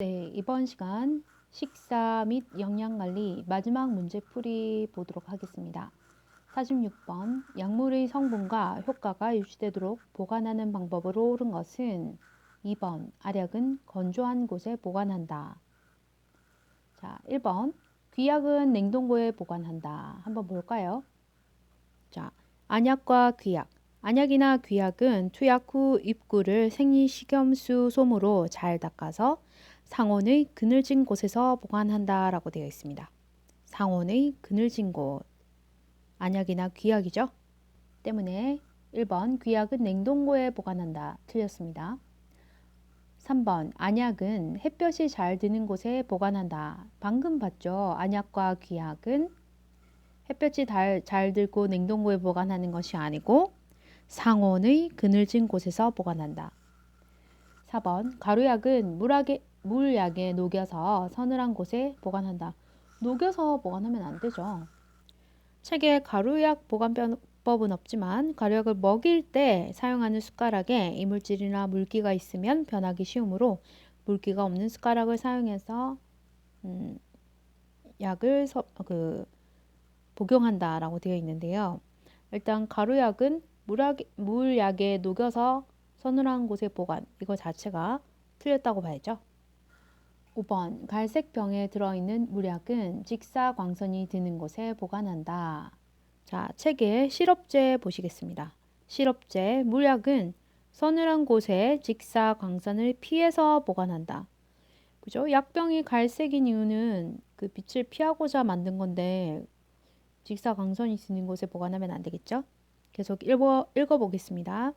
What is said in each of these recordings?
네, 이번 시간 식사 및 영양관리 마지막 문제풀이 보도록 하겠습니다. 46번 약물의 성분과 효과가 유지되도록 보관하는 방법으로 옳은 것은 2번 알약은 건조한 곳에 보관한다. 자, 1번 귀약은 냉동고에 보관한다. 한번 볼까요? 자, 안약과 귀약. 안약이나 귀약은 투약 후 입구를 생리식염수 솜으로 잘 닦아서 상온의 그늘진 곳에서 보관한다 라고 되어 있습니다. 상온의 그늘진 곳. 안약이나 귀약이죠. 때문에 1번 귀약은 냉동고에 보관한다. 틀렸습니다. 3번 안약은 햇볕이 잘 드는 곳에 보관한다. 방금 봤죠? 안약과 귀약은 햇볕이 잘 들고 냉동고에 보관하는 것이 아니고 상온의 그늘진 곳에서 보관한다. 4번 가루약은 물약에 녹여서 서늘한 곳에 보관한다. 녹여서 보관하면 안 되죠. 책에 가루약 보관법은 없지만 가루약을 먹일 때 사용하는 숟가락에 이물질이나 물기가 있으면 변하기 쉬우므로 물기가 없는 숟가락을 사용해서 약을 복용한다라고 되어 있는데요. 일단 가루약은 물약에 녹여서 서늘한 곳에 보관, 이거 자체가 틀렸다고 봐야죠. 5번 갈색 병에 들어있는 물약은 직사광선이 드는 곳에 보관한다. 자, 책에 실업제 보시겠습니다. 실업제 물약은 서늘한 곳에 직사광선을 피해서 보관한다. 그죠? 약병이 갈색인 이유는 그 빛을 피하고자 만든 건데 직사광선이 있는 곳에 보관하면 안 되겠죠? 계속 읽어보겠습니다.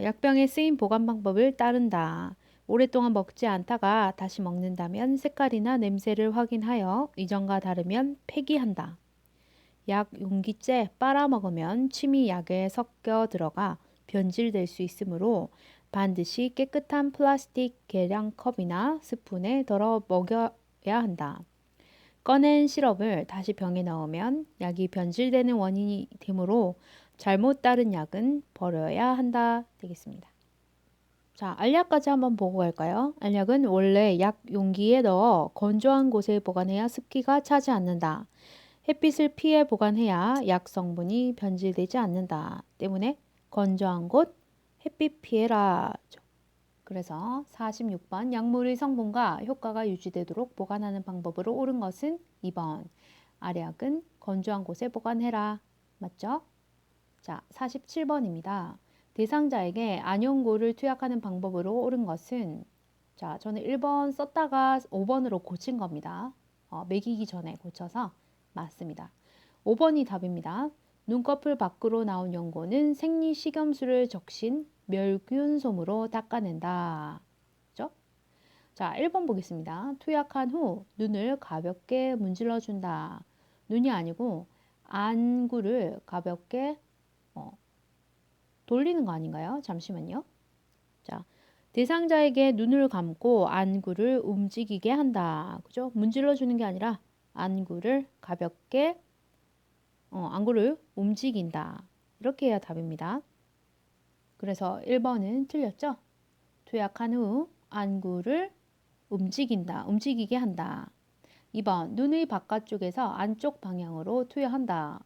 약병에 쓰인 보관 방법을 따른다. 오랫동안 먹지 않다가 다시 먹는다면 색깔이나 냄새를 확인하여 이전과 다르면 폐기한다. 약 용기째 빨아먹으면 침이 약에 섞여 들어가 변질될 수 있으므로 반드시 깨끗한 플라스틱 계량컵이나 스푼에 덜어 먹여야 한다. 꺼낸 시럽을 다시 병에 넣으면 약이 변질되는 원인이 되므로 잘못 따른 약은 버려야 한다 되겠습니다. 자, 알약까지 한번 보고 갈까요? 알약은 원래 약 용기에 넣어 건조한 곳에 보관해야 습기가 차지 않는다. 햇빛을 피해 보관해야 약 성분이 변질되지 않는다. 때문에 건조한 곳 햇빛 피해라. 그래서 46번 약물의 성분과 효과가 유지되도록 보관하는 방법으로 옳은 것은 2번 알약은 건조한 곳에 보관해라. 맞죠? 자, 47번입니다. 대상자에게 안연고를 투약하는 방법으로 옳은 것은 자, 저는 1번 썼다가 5번으로 고친 겁니다. 매기기 전에 고쳐서 맞습니다. 5번이 답입니다. 눈꺼풀 밖으로 나온 연고는 생리식염수를 적신 멸균솜으로 닦아낸다. 그죠? 자, 1번 보겠습니다. 투약한 후 눈을 가볍게 문질러 준다. 눈이 아니고 안구를 가볍게 돌리는 거 아닌가요? 잠시만요. 자, 대상자에게 눈을 감고 안구를 움직이게 한다. 그죠? 문질러 주는 게 아니라 안구를 가볍게 안구를 움직인다. 이렇게 해야 답입니다. 그래서 1번은 틀렸죠? 투약한 후 안구를 움직인다. 움직이게 한다. 2번 눈의 바깥쪽에서 안쪽 방향으로 투여한다.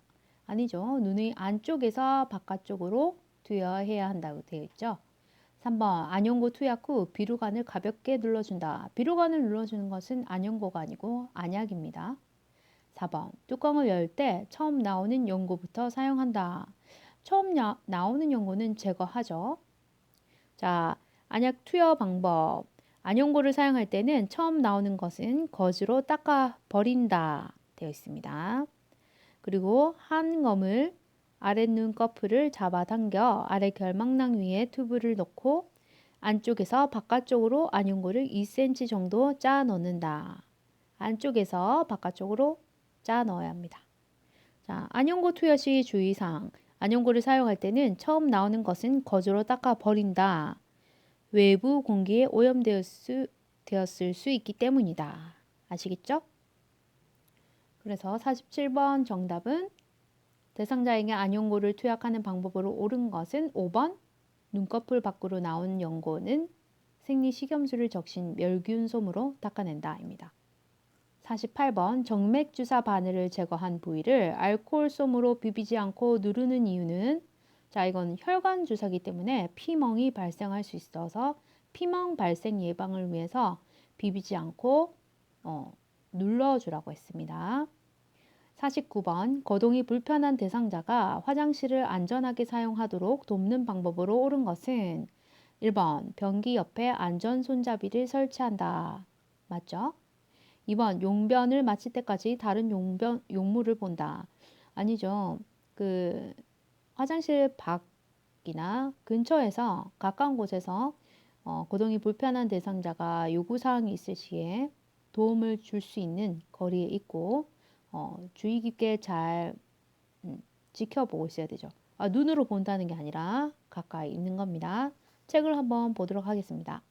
아니죠. 눈의 안쪽에서 바깥쪽으로 투여해야 한다고 되어 있죠. 3번 안연고 투약 후 비루관을 가볍게 눌러준다. 비루관을 눌러주는 것은 안연고가 아니고 안약입니다. 4번 뚜껑을 열 때 처음 나오는 연고부터 사용한다. 처음 나오는 연고는 제거하죠. 자, 안약 투여 방법. 안연고를 사용할 때는 처음 나오는 것은 거즈로 닦아 버린다 되어 있습니다. 그리고 한 검을 아랫 눈꺼풀을 잡아당겨 아래 결막낭 위에 튜브를 넣고 안쪽에서 바깥쪽으로 안연고를 2cm 정도 짜 넣는다. 안쪽에서 바깥쪽으로 짜 넣어야 합니다. 자, 안연고 투여 시 주의사항. 안연고를 사용할 때는 처음 나오는 것은 거즈로 닦아 버린다. 외부 공기에 오염되었을 수 있기 때문이다. 아시겠죠? 그래서 47번 정답은 대상자에게 안연고를 투약하는 방법으로 옳은 것은 5번 눈꺼풀 밖으로 나온 연고는 생리식염수를 적신 멸균솜으로 닦아낸다입니다. 48번 정맥주사 바늘을 제거한 부위를 알코올솜으로 비비지 않고 누르는 이유는 자, 이건 혈관 주사기 때문에 피멍이 발생할 수 있어서 피멍 발생 예방을 위해서 비비지 않고 눌러주라고 했습니다. 49번 거동이 불편한 대상자가 화장실을 안전하게 사용하도록 돕는 방법으로 옳은 것은 1번 변기 옆에 안전 손잡이를 설치한다. 맞죠? 2번 용변을 마칠 때까지 다른 용물을 본다. 아니죠. 화장실 밖이나 근처에서 가까운 곳에서 거동이 불편한 대상자가 요구사항이 있을 시에 도움을 줄 수 있는 거리에 있고 주의 깊게 잘 지켜보고 있어야 되죠. 눈으로 본다는 게 아니라 가까이 있는 겁니다. 책을 한번 보도록 하겠습니다.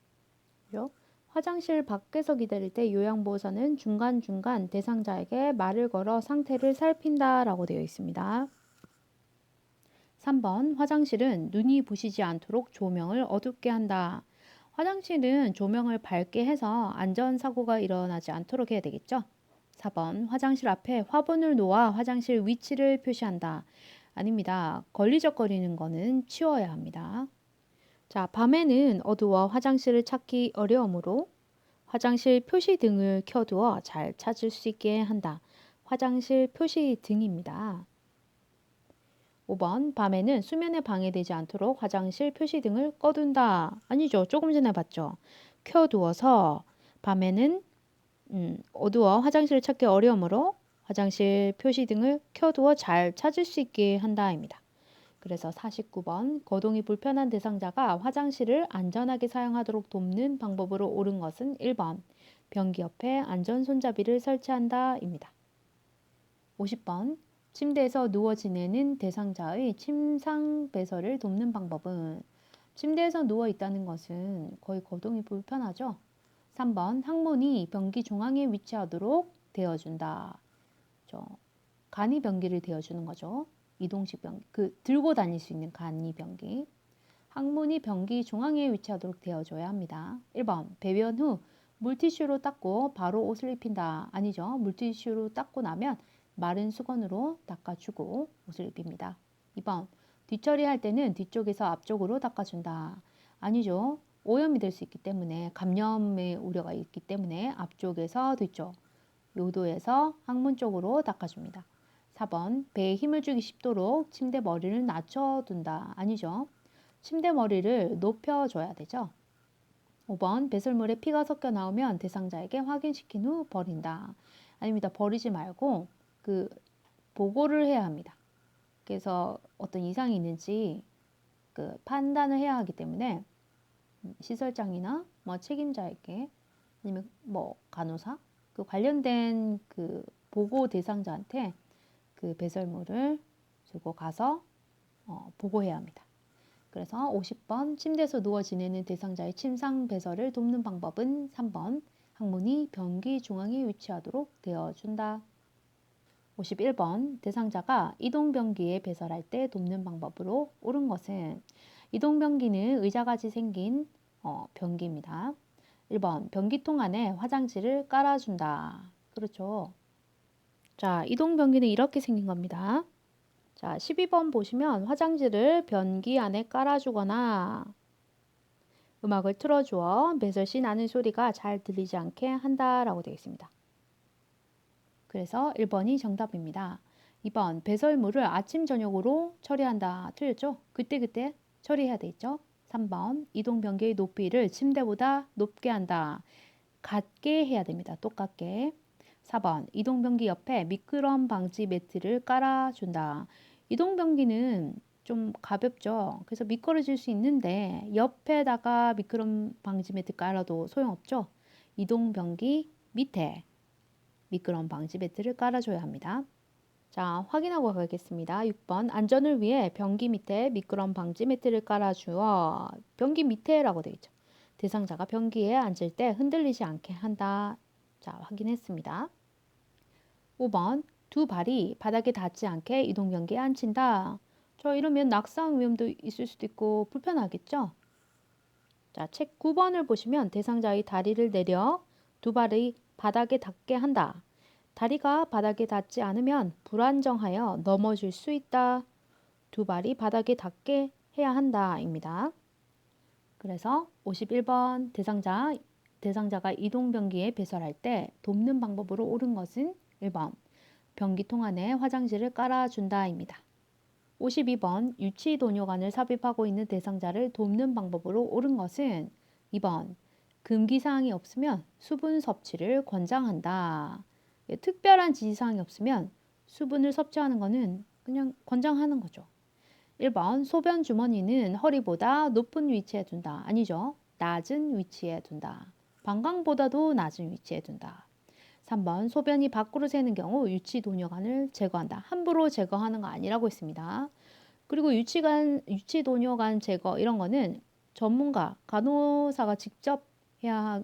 화장실 밖에서 기다릴 때 요양보호사는 중간중간 대상자에게 말을 걸어 상태를 살핀다 라고 되어 있습니다. 3번 화장실은 눈이 부시지 않도록 조명을 어둡게 한다. 화장실은 조명을 밝게 해서 안전사고가 일어나지 않도록 해야 되겠죠. 4번 화장실 앞에 화분을 놓아 화장실 위치를 표시한다. 아닙니다. 걸리적거리는 거는 치워야 합니다. 자, 밤에는 어두워 화장실을 찾기 어려우므로 화장실 표시 등을 켜두어 잘 찾을 수 있게 한다. 화장실 표시 등입니다. 5번 밤에는 수면에 방해되지 않도록 화장실 표시 등을 꺼둔다. 아니죠. 조금 전에 봤죠. 켜두어서 밤에는 어두워 화장실을 찾기 어려우므로 화장실 표시 등을 켜두어 잘 찾을 수 있게 한다입니다. 그래서 49번 거동이 불편한 대상자가 화장실을 안전하게 사용하도록 돕는 방법으로 옳은 것은 1번 변기 옆에 안전 손잡이를 설치한다입니다. 50번 침대에서 누워 지내는 대상자의 침상 배설을 돕는 방법은 침대에서 누워 있다는 것은 거의 거동이 불편하죠. 3번 항문이 변기 중앙에 위치하도록 되어준다. 간이 변기를 되어주는 거죠. 이동식 변기, 들고 다닐 수 있는 간이 변기. 항문이 변기 중앙에 위치하도록 되어줘야 합니다. 1번 배변 후 물티슈로 닦고 바로 옷을 입힌다. 아니죠. 물티슈로 닦고 나면 마른 수건으로 닦아주고 옷을 입힙니다. 2번 뒷처리할 때는 뒤쪽에서 앞쪽으로 닦아준다. 아니죠. 오염이 될 수 있기 때문에 감염의 우려가 있기 때문에 앞쪽에서 뒤쪽 요도에서 항문 쪽으로 닦아줍니다. 4번 배에 힘을 주기 쉽도록 침대 머리를 낮춰둔다. 아니죠. 침대 머리를 높여줘야 되죠. 5번 배설물에 피가 섞여 나오면 대상자에게 확인시킨 후 버린다. 아닙니다. 버리지 말고 보고를 해야 합니다. 그래서 어떤 이상이 있는지 판단을 해야 하기 때문에 시설장이나 책임자에게 아니면 간호사 관련된 보고 대상자한테 배설물을 들고 가서 보고해야 합니다. 그래서 50번 침대에서 누워 지내는 대상자의 침상 배설을 돕는 방법은 3번 항문이 변기 중앙에 위치하도록 되어준다. 51번 대상자가 이동변기에 배설할 때 돕는 방법으로 옳은 것은 이동변기는 의자같이 생긴 변기입니다. 1번 변기통 안에 화장지를 깔아준다. 그렇죠. 자, 이동변기는 이렇게 생긴 겁니다. 자, 12번 보시면 화장지를 변기 안에 깔아주거나 음악을 틀어주어 배설시 나는 소리가 잘 들리지 않게 한다라고 되어 있습니다. 그래서 1번이 정답입니다. 2번 배설물을 아침 저녁으로 처리한다. 틀렸죠? 그때그때 처리해야 되겠죠? 3번 이동변기의 높이를 침대보다 높게 한다. 같게 해야 됩니다. 똑같게. 4번 이동변기 옆에 미끄럼 방지 매트를 깔아준다. 이동변기는 좀 가볍죠. 그래서 미끄러질 수 있는데 옆에다가 미끄럼 방지 매트 깔아도 소용없죠. 이동변기 밑에 미끄럼 방지 매트를 깔아줘야 합니다. 자, 확인하고 가겠습니다. 6번 안전을 위해 변기 밑에 미끄럼 방지 매트를 깔아주어 변기 밑에라고 되어 있죠. 대상자가 변기에 앉을 때 흔들리지 않게 한다. 자, 확인했습니다. 5번 두 발이 바닥에 닿지 않게 이동변기에 앉힌다. 이러면 낙상 위험도 있을 수도 있고 불편하겠죠? 자, 책 9번을 보시면 대상자의 다리를 내려 두 발의 바닥에 닿게 한다. 다리가 바닥에 닿지 않으면 불안정하여 넘어질 수 있다. 두 발이 바닥에 닿게 해야 한다 입니다. 그래서 51번 대상자가 이동변기에 배설할 때 돕는 방법으로 옳은 것은 1번 변기통 안에 화장지를 깔아준다 입니다. 52번 유치도뇨관을 삽입하고 있는 대상자를 돕는 방법으로 옳은 것은 2번 금기사항이 없으면 수분 섭취를 권장한다. 특별한 지시사항이 없으면 수분을 섭취하는 것은 그냥 권장하는 거죠. 1번 소변 주머니는 허리보다 높은 위치에 둔다. 아니죠. 낮은 위치에 둔다. 방광보다도 낮은 위치에 둔다. 3번 소변이 밖으로 새는 경우 유치도뇨관을 제거한다. 함부로 제거하는 거 아니라고 했습니다. 그리고 유치도뇨관 제거 이런 거는 전문가, 간호사가 직접 해야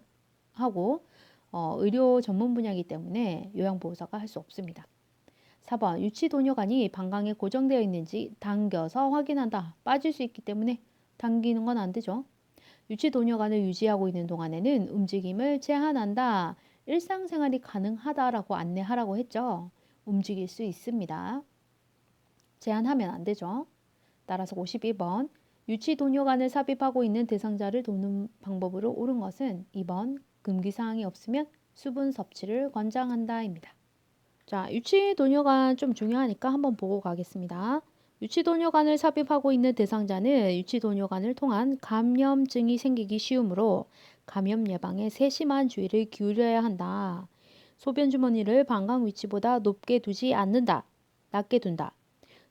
하고 의료 전문 분야이기 때문에 요양보호사가 할 수 없습니다. 4번 유치도뇨관이 방광에 고정되어 있는지 당겨서 확인한다. 빠질 수 있기 때문에 당기는 건 안 되죠. 유치도뇨관을 유지하고 있는 동안에는 움직임을 제한한다. 일상생활이 가능하다라고 안내하라고 했죠. 움직일 수 있습니다. 제한하면 안 되죠. 따라서 52번 유치도뇨관을 삽입하고 있는 대상자를 돕는 방법으로 옳은 것은 2번 금기사항이 없으면 수분 섭취를 권장한다입니다. 자, 유치도뇨관 좀 중요하니까 한번 보고 가겠습니다. 유치도뇨관을 삽입하고 있는 대상자는 유치도뇨관을 통한 감염증이 생기기 쉬우므로 감염 예방에 세심한 주의를 기울여야 한다. 소변 주머니를 방광 위치보다 높게 두지 않는다. 낮게 둔다.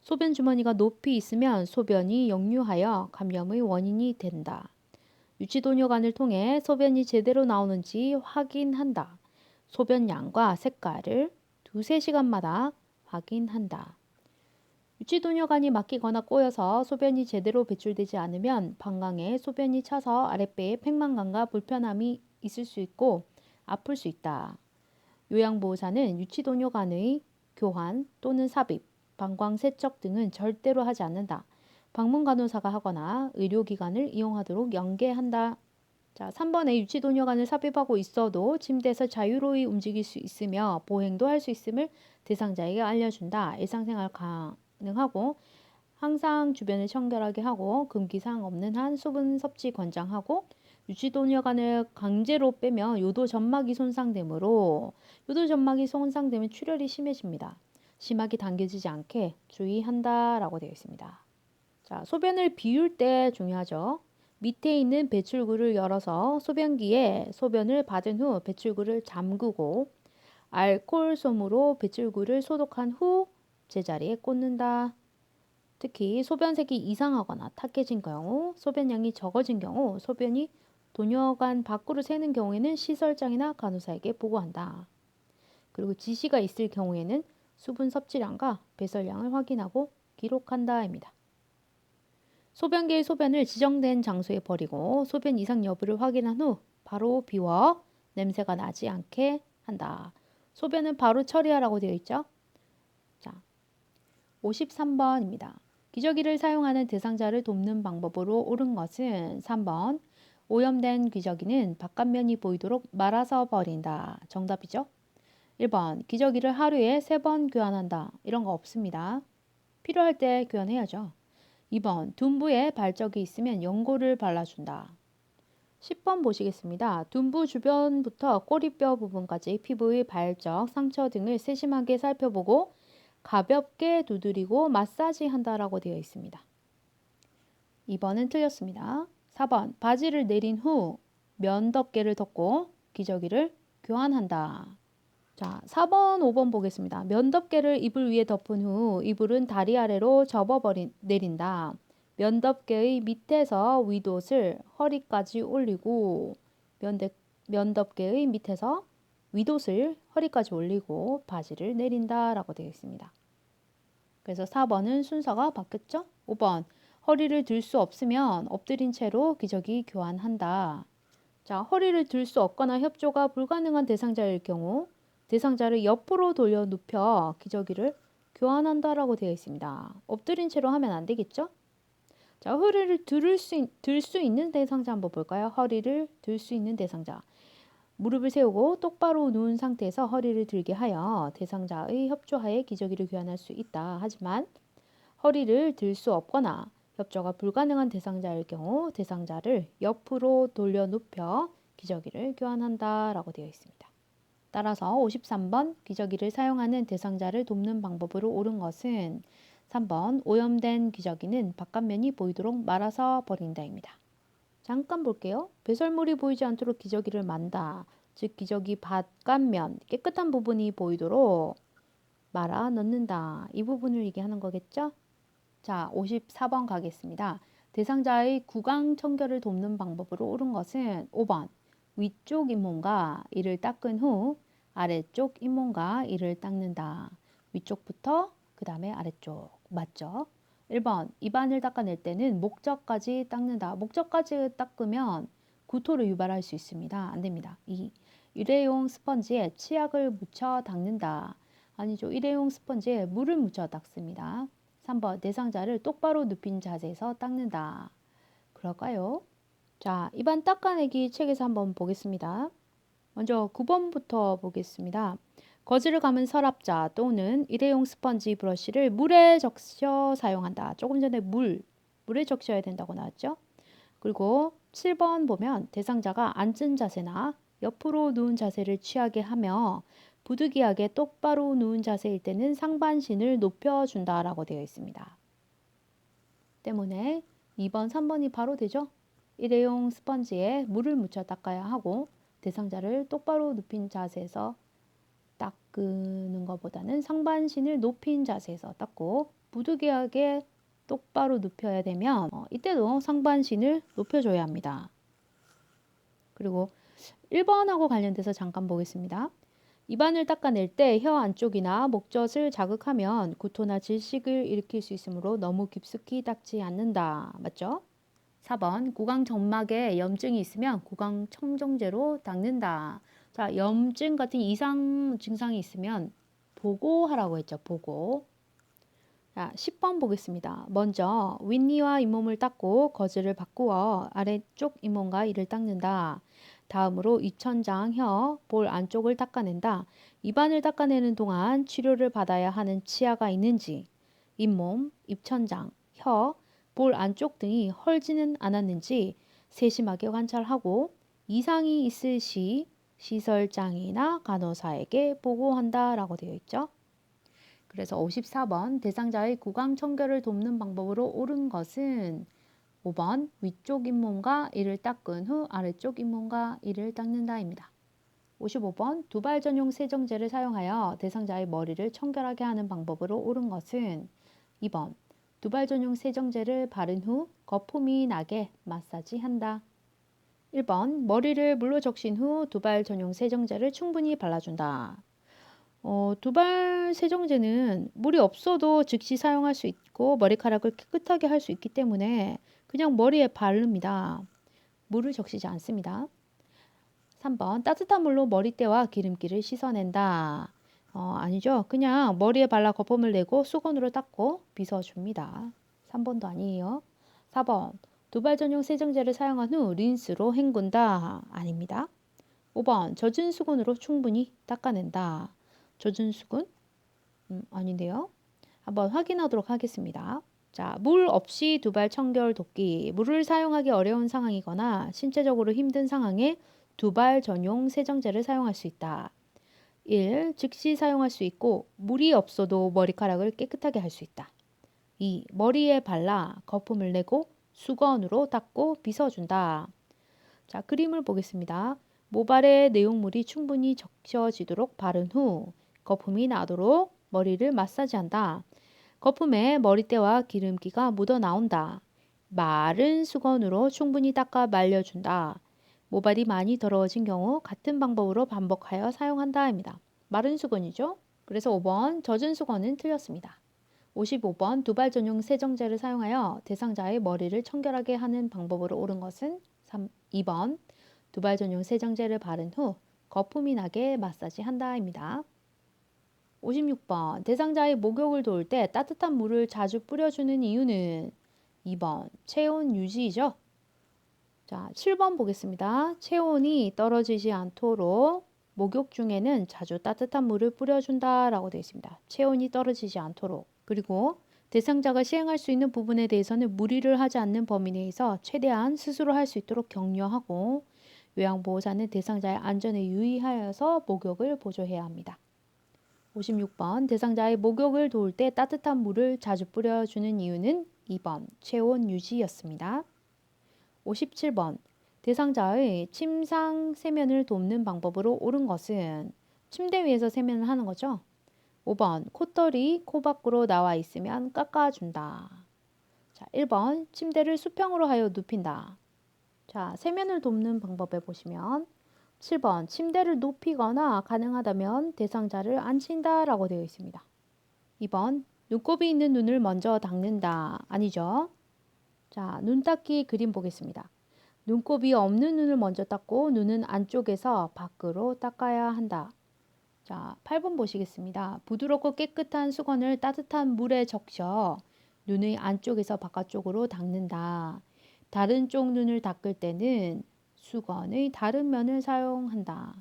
소변 주머니가 높이 있으면 소변이 역류하여 감염의 원인이 된다. 유치도뇨관을 통해 소변이 제대로 나오는지 확인한다. 소변 양과 색깔을 두세 시간마다 확인한다. 유치도뇨관이 막히거나 꼬여서 소변이 제대로 배출되지 않으면 방광에 소변이 차서 아랫배에 팽만감과 불편함이 있을 수 있고 아플 수 있다. 요양보호사는 유치도뇨관의 교환 또는 삽입, 방광 세척 등은 절대로 하지 않는다. 방문간호사가 하거나 의료기관을 이용하도록 연계한다. 자, 3번에 유치도뇨관을 삽입하고 있어도 침대에서 자유로이 움직일 수 있으며 보행도 할 수 있음을 대상자에게 알려준다. 일상생활 가능하고 항상 주변을 청결하게 하고 금기사항 없는 한 수분 섭취 권장하고 유치도뇨관을 강제로 빼면 요도점막이 손상되므로 요도점막이 손상되면 출혈이 심해집니다. 심하게 당겨지지 않게 주의한다라고 되어 있습니다. 자, 소변을 비울 때 중요하죠. 밑에 있는 배출구를 열어서 소변기에 소변을 받은 후 배출구를 잠그고 알코올 솜으로 배출구를 소독한 후 제자리에 꽂는다. 특히 소변색이 이상하거나 탁해진 경우, 소변량이 적어진 경우, 소변이 도뇨관 밖으로 새는 경우에는 시설장이나 간호사에게 보고한다. 그리고 지시가 있을 경우에는 수분 섭취량과 배설량을 확인하고 기록한다입니다. 소변기의 소변을 지정된 장소에 버리고 소변 이상 여부를 확인한 후 바로 비워 냄새가 나지 않게 한다. 소변은 바로 처리하라고 되어 있죠. 자, 53번입니다. 기저귀를 사용하는 대상자를 돕는 방법으로 옳은 것은 3번 오염된 기저귀는 바깥면이 보이도록 말아서 버린다. 정답이죠. 1번 기저귀를 하루에 3번 교환한다. 이런 거 없습니다. 필요할 때 교환해야죠. 2번 둔부에 발적이 있으면 연고를 발라준다. 10번 보시겠습니다. 둔부 주변부터 꼬리뼈 부분까지 피부의 발적, 상처 등을 세심하게 살펴보고 가볍게 두드리고 마사지 한다라고 되어 있습니다. 2번은 틀렸습니다. 4번 바지를 내린 후 면덮개를 덮고 기저귀를 교환한다. 자, 4번, 5번 보겠습니다. 면덮개를 이불 위에 덮은 후 이불은 다리 아래로 내린다. 면덮개의 밑에서 윗옷을 허리까지 올리고 면덮개의 밑에서 윗옷을 허리까지 올리고 바지를 내린다 라고 되어 있습니다. 그래서 4번은 순서가 바뀌었죠? 5번 허리를 들 수 없으면 엎드린 채로 기저귀 교환한다. 자, 허리를 들 수 없거나 협조가 불가능한 대상자일 경우 대상자를 옆으로 돌려 눕혀 기저귀를 교환한다라고 되어 있습니다. 엎드린 채로 하면 안 되겠죠? 자, 허리를 들 수 있는 대상자 한번 볼까요? 허리를 들 수 있는 대상자. 무릎을 세우고 똑바로 누운 상태에서 허리를 들게 하여 대상자의 협조하에 기저귀를 교환할 수 있다. 하지만 허리를 들 수 없거나 협조가 불가능한 대상자일 경우 대상자를 옆으로 돌려 눕혀 기저귀를 교환한다라고 되어 있습니다. 따라서 53번 기저귀를 사용하는 대상자를 돕는 방법으로 옳은 것은 3번 오염된 기저귀는 바깥면이 보이도록 말아서 버린다입니다. 잠깐 볼게요. 배설물이 보이지 않도록 기저귀를 만다. 즉 기저귀 바깥면 깨끗한 부분이 보이도록 말아 넣는다. 이 부분을 얘기하는 거겠죠? 자, 54번 가겠습니다. 대상자의 구강 청결을 돕는 방법으로 옳은 것은 5번 위쪽 잇몸과 이를 닦은 후 아래쪽 잇몸과 이를 닦는다. 위쪽부터 그 다음에 아래쪽. 맞죠? 1번 입안을 닦아낼 때는 목젖까지 닦는다. 목젖까지 닦으면 구토를 유발할 수 있습니다. 안 됩니다. 2. 일회용 스펀지에 치약을 묻혀 닦는다. 아니죠. 일회용 스펀지에 물을 묻혀 닦습니다. 3번 대상자를 똑바로 눕힌 자세에서 닦는다. 그럴까요? 자, 입안 닦아내기 책에서 한번 보겠습니다. 먼저 9번부터 보겠습니다. 거즈를 감은 서랍자 또는 일회용 스펀지 브러쉬를 물에 적셔 사용한다. 조금 전에 물에 적셔야 된다고 나왔죠? 그리고 7번 보면 대상자가 앉은 자세나 옆으로 누운 자세를 취하게 하며 부득이하게 똑바로 누운 자세일 때는 상반신을 높여준다라고 되어 있습니다. 때문에 2번, 3번이 바로 되죠? 일회용 스펀지에 물을 묻혀 닦아야 하고 대상자를 똑바로 눕힌 자세에서 닦는 것보다는 상반신을 높인 자세에서 닦고 부득이하게 똑바로 눕혀야 되면 이때도 상반신을 높여줘야 합니다. 그리고 1번하고 관련돼서 잠깐 보겠습니다. 입안을 닦아낼 때 혀 안쪽이나 목젖을 자극하면 구토나 질식을 일으킬 수 있으므로 너무 깊숙이 닦지 않는다. 맞죠? 4번 구강 점막에 염증이 있으면 구강 청정제로 닦는다. 자, 염증 같은 이상 증상이 있으면 보고하라고 했죠. 보고. 자, 10번 보겠습니다. 먼저 윗니와 잇몸을 닦고 거즈를 바꾸어 아래쪽 잇몸과 이를 닦는다. 다음으로 입천장, 혀, 볼 안쪽을 닦아낸다. 입안을 닦아내는 동안 치료를 받아야 하는 치아가 있는지, 잇몸, 입천장, 혀, 볼 안쪽 등이 헐지는 않았는지 세심하게 관찰하고 이상이 있을 시 시설장이나 간호사에게 보고한다라고 되어 있죠. 그래서 54번 대상자의 구강 청결을 돕는 방법으로 옳은 것은 5번 위쪽 잇몸과 이를 닦은 후 아래쪽 잇몸과 이를 닦는다입니다. 55번 두발 전용 세정제를 사용하여 대상자의 머리를 청결하게 하는 방법으로 옳은 것은 2번 두발 전용 세정제를 바른 후 거품이 나게 마사지한다. 1번 머리를 물로 적신 후 두발 전용 세정제를 충분히 발라준다. 두발 세정제는 물이 없어도 즉시 사용할 수 있고 머리카락을 깨끗하게 할 수 있기 때문에 그냥 머리에 바릅니다. 물을 적시지 않습니다. 3번 따뜻한 물로 머리때와 기름기를 씻어낸다. 아니죠. 그냥 머리에 발라 거품을 내고 수건으로 닦고 빗어줍니다. 3번도 아니에요. 4번 두발 전용 세정제를 사용한 후 린스로 헹군다. 아닙니다. 5번 젖은 수건으로 충분히 닦아낸다. 젖은 수건? 아닌데요. 한번 확인하도록 하겠습니다. 자, 물 없이 두발 청결 돕기. 물을 사용하기 어려운 상황이거나 신체적으로 힘든 상황에 두발 전용 세정제를 사용할 수 있다. 1. 즉시 사용할 수 있고 물이 없어도 머리카락을 깨끗하게 할 수 있다. 2. 머리에 발라 거품을 내고 수건으로 닦고 빗어준다. 자, 그림을 보겠습니다. 모발에 내용물이 충분히 적셔지도록 바른 후 거품이 나도록 머리를 마사지한다. 거품에 머리때와 기름기가 묻어 나온다. 마른 수건으로 충분히 닦아 말려준다. 모발이 많이 더러워진 경우 같은 방법으로 반복하여 사용한다입니다. 마른 수건이죠. 그래서 5번 젖은 수건은 틀렸습니다. 55번 두발 전용 세정제를 사용하여 대상자의 머리를 청결하게 하는 방법으로 옳은 것은 2번 두발 전용 세정제를 바른 후 거품이 나게 마사지한다입니다. 56번 대상자의 목욕을 도울 때 따뜻한 물을 자주 뿌려주는 이유는 2번 체온 유지죠. 자, 7번 보겠습니다. 체온이 떨어지지 않도록 목욕 중에는 자주 따뜻한 물을 뿌려준다 라고 되어 있습니다. 체온이 떨어지지 않도록. 그리고 대상자가 시행할 수 있는 부분에 대해서는 무리를 하지 않는 범위 내에서 최대한 스스로 할 수 있도록 격려하고 요양보호사는 대상자의 안전에 유의하여서 목욕을 보조해야 합니다. 56번 대상자의 목욕을 도울 때 따뜻한 물을 자주 뿌려주는 이유는 2번 체온 유지였습니다. 57번 대상자의 침상 세면을 돕는 방법으로 옳은 것은 침대 위에서 세면을 하는 거죠. 5번 콧털이 코 밖으로 나와 있으면 깎아준다. 자, 1번 침대를 수평으로 하여 눕힌다. 자, 세면을 돕는 방법에 보시면 7번 침대를 높이거나 가능하다면 대상자를 앉힌다 라고 되어 있습니다. 2번 눈곱이 있는 눈을 먼저 닦는다. 아니죠. 자, 눈 닦기 그림 보겠습니다. 눈곱이 없는 눈을 먼저 닦고 눈은 안쪽에서 밖으로 닦아야 한다. 자, 8번 보시겠습니다. 부드럽고 깨끗한 수건을 따뜻한 물에 적셔 눈의 안쪽에서 바깥쪽으로 닦는다. 다른 쪽 눈을 닦을 때는 수건의 다른 면을 사용한다.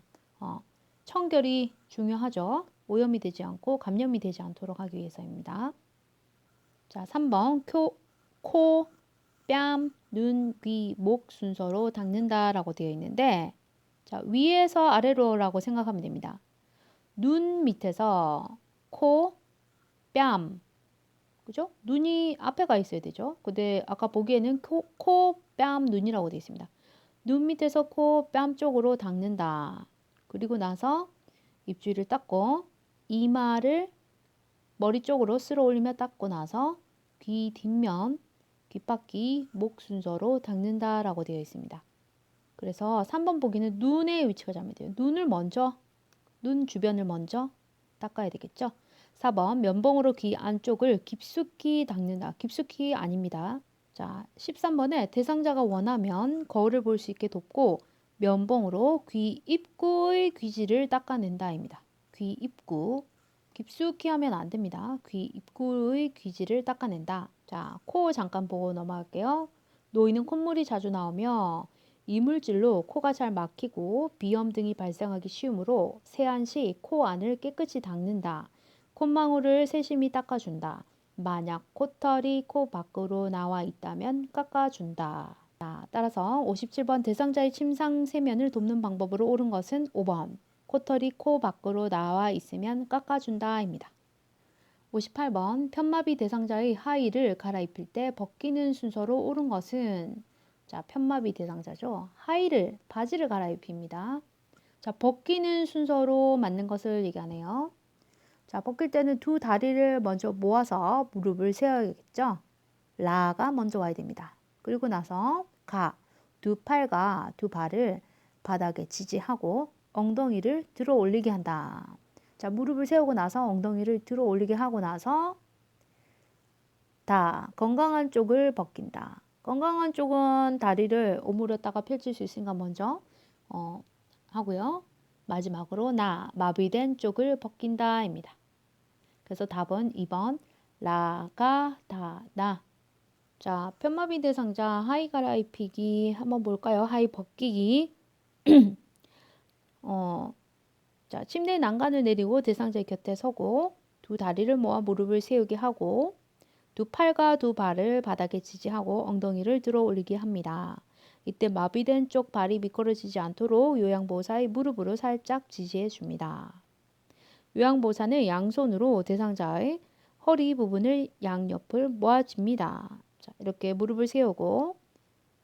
청결이 중요하죠. 오염이 되지 않고 감염이 되지 않도록 하기 위해서입니다. 자, 3번 코, 뺨, 눈, 귀, 목 순서로 닦는다 라고 되어 있는데 자, 위에서 아래로라고 생각하면 됩니다. 눈 밑에서 코, 뺨, 그죠? 눈이 앞에 가 있어야 되죠. 근데 아까 보기에는 코, 뺨, 눈이라고 되어 있습니다. 눈 밑에서 코, 뺨 쪽으로 닦는다. 그리고 나서 입술을 닦고 이마를 머리 쪽으로 쓸어 올리며 닦고 나서 귀 뒷면, 귓바퀴, 목 순서로 닦는다 라고 되어 있습니다. 그래서 3번 보기는 눈의 위치가 잘못돼요. 눈 주변을 먼저 닦아야 되겠죠. 4번 면봉으로 귀 안쪽을 깊숙이 닦는다. 깊숙이 아닙니다. 자, 13번에 대상자가 원하면 거울을 볼 수 있게 돕고 면봉으로 귀 입구의 귀지를 닦아낸다입니다. 귀 입구. 깊숙이 하면 안 됩니다. 귀 입구의 귀지를 닦아낸다. 자, 코 잠깐 보고 넘어갈게요. 노이는 콧물이 자주 나오며 이물질로 코가 잘 막히고 비염 등이 발생하기 쉬우므로 세안 시 코 안을 깨끗이 닦는다. 콧망울을 세심히 닦아준다. 만약 콧털이 코 밖으로 나와 있다면 깎아준다. 자, 따라서 57번 대상자의 침상 세면을 돕는 방법으로 옳은 것은 5번 콧털이 코 밖으로 나와 있으면 깎아준다입니다. 58번 편마비 대상자의 하의를 갈아입힐 때 벗기는 순서로 옳은 것은 자, 편마비 대상자죠. 하의를, 바지를 갈아입힙니다. 자, 벗기는 순서로 맞는 것을 얘기하네요. 자, 벗길 때는 두 다리를 먼저 모아서 무릎을 세워야겠죠. 라가 먼저 와야 됩니다. 그리고 나서 두 팔과 두 발을 바닥에 지지하고 엉덩이를 들어 올리게 한다. 자, 무릎을 세우고 나서 엉덩이를 들어 올리게 하고 나서 건강한 쪽을 벗긴다. 건강한 쪽은 다리를 오므렸다가 펼칠 수 있으니까 먼저 하고요. 마지막으로 마비된 쪽을 벗긴다입니다. 그래서 답은 2번 라가 나. 자, 편마비 대상자 하의 갈아입히기 한번 볼까요? 하의 벗기기. 자, 침대에 난간을 내리고 대상자의 곁에 서고 두 다리를 모아 무릎을 세우게 하고 두 팔과 두 발을 바닥에 지지하고 엉덩이를 들어 올리게 합니다. 이때 마비된 쪽 발이 미끄러지지 않도록 요양보호사의 무릎으로 살짝 지지해 줍니다. 요양보호사는 양손으로 대상자의 허리 부분을 양옆을 모아줍니다. 자, 이렇게 무릎을 세우고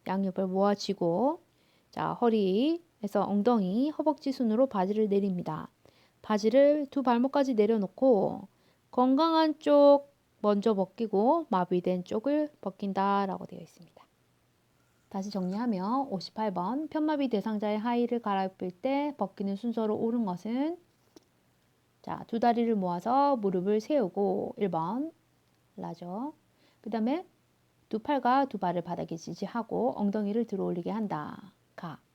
양옆을 모아쥐고 자, 허리에서 엉덩이, 허벅지 순으로 바지를 내립니다. 바지를 두 발목까지 내려놓고 건강한 쪽 먼저 벗기고 마비된 쪽을 벗긴다라고 되어 있습니다. 다시 정리하면 58번 편마비 대상자의 하의를 갈아입힐 때 벗기는 순서로 옳은 것은 자, 두 다리를 모아서 무릎을 세우고 1번 라죠. 그 다음에 두 팔과 두 발을 바닥에 지지하고 엉덩이를 들어 올리게 한다.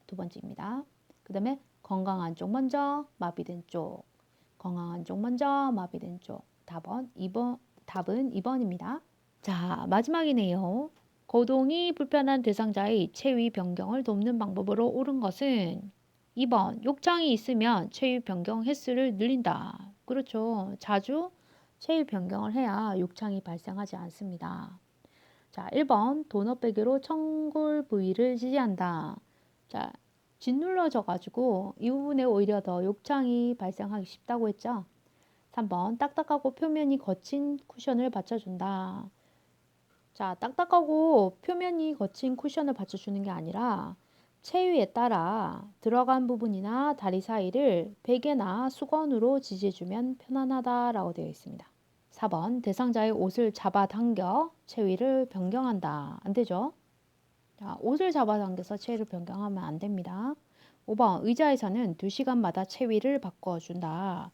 두 번째입니다. 그 다음에 건강한 쪽 먼저 마비된 쪽. 건강한 쪽 먼저 마비된 쪽. 답은 2번입니다. 자, 마지막이네요. 거동이 불편한 대상자의 체위 변경을 돕는 방법으로 옳은 것은 2번, 욕창이 있으면 체위 변경 횟수를 늘린다. 그렇죠. 자주 체위 변경을 해야 욕창이 발생하지 않습니다. 자, 1번, 도넛 베개로 청골 부위를 지지한다. 자, 짓눌러져 가지고 이 부분에 오히려 더 욕창이 발생하기 쉽다고 했죠. 3번, 딱딱하고 표면이 거친 쿠션을 받쳐준다. 자, 딱딱하고 표면이 거친 쿠션을 받쳐주는 게 아니라 체위에 따라 들어간 부분이나 다리 사이를 베개나 수건으로 지지해주면 편안하다라고 되어 있습니다. 4번, 대상자의 옷을 잡아당겨 체위를 변경한다. 안 되죠? 자, 옷을 잡아당겨서 체위를 변경하면 안 됩니다. 5번, 의자에서는 2시간마다 체위를 바꿔준다.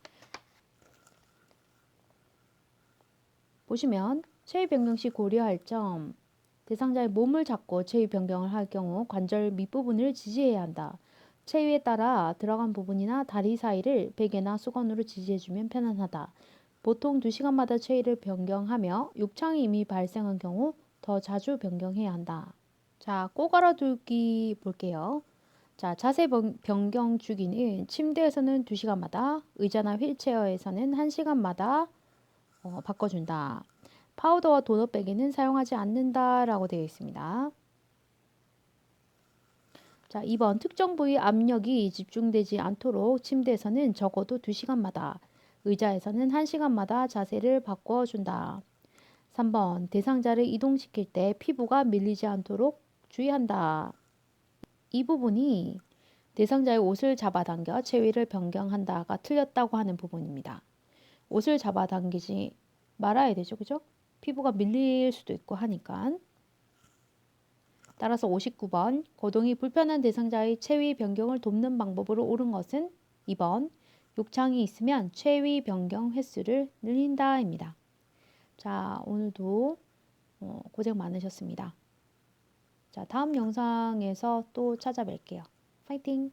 보시면 체위 변경 시 고려할 점, 대상자의 몸을 잡고 체위 변경을 할 경우 관절 밑부분을 지지해야 한다. 체위에 따라 들어간 부분이나 다리 사이를 베개나 수건으로 지지해주면 편안하다. 보통 2시간마다 체위를 변경하며 욕창이 이미 발생한 경우 더 자주 변경해야 한다. 자, 꼭 알아두기 볼게요. 자, 자세 변경 주기는 침대에서는 2시간마다, 의자나 휠체어에서는 1시간마다 바꿔준다. 파우더와 도넛 베개는 사용하지 않는다라고 되어 있습니다. 자, 2번, 특정 부위 압력이 집중되지 않도록 침대에서는 적어도 2시간마다, 의자에서는 1시간마다 자세를 바꿔준다. 3번, 대상자를 이동시킬 때 피부가 밀리지 않도록 주의한다. 이 부분이 대상자의 옷을 잡아당겨 체위를 변경한다가 틀렸다고 하는 부분입니다. 옷을 잡아당기지 말아야 되죠. 그죠? 피부가 밀릴 수도 있고 하니까. 따라서 59번, 거동이 불편한 대상자의 체위 변경을 돕는 방법으로 옳은 것은 2번, 욕창이 있으면 체위 변경 횟수를 늘린다입니다. 자, 오늘도 고생 많으셨습니다. 자, 다음 영상에서 또 찾아뵐게요. 파이팅!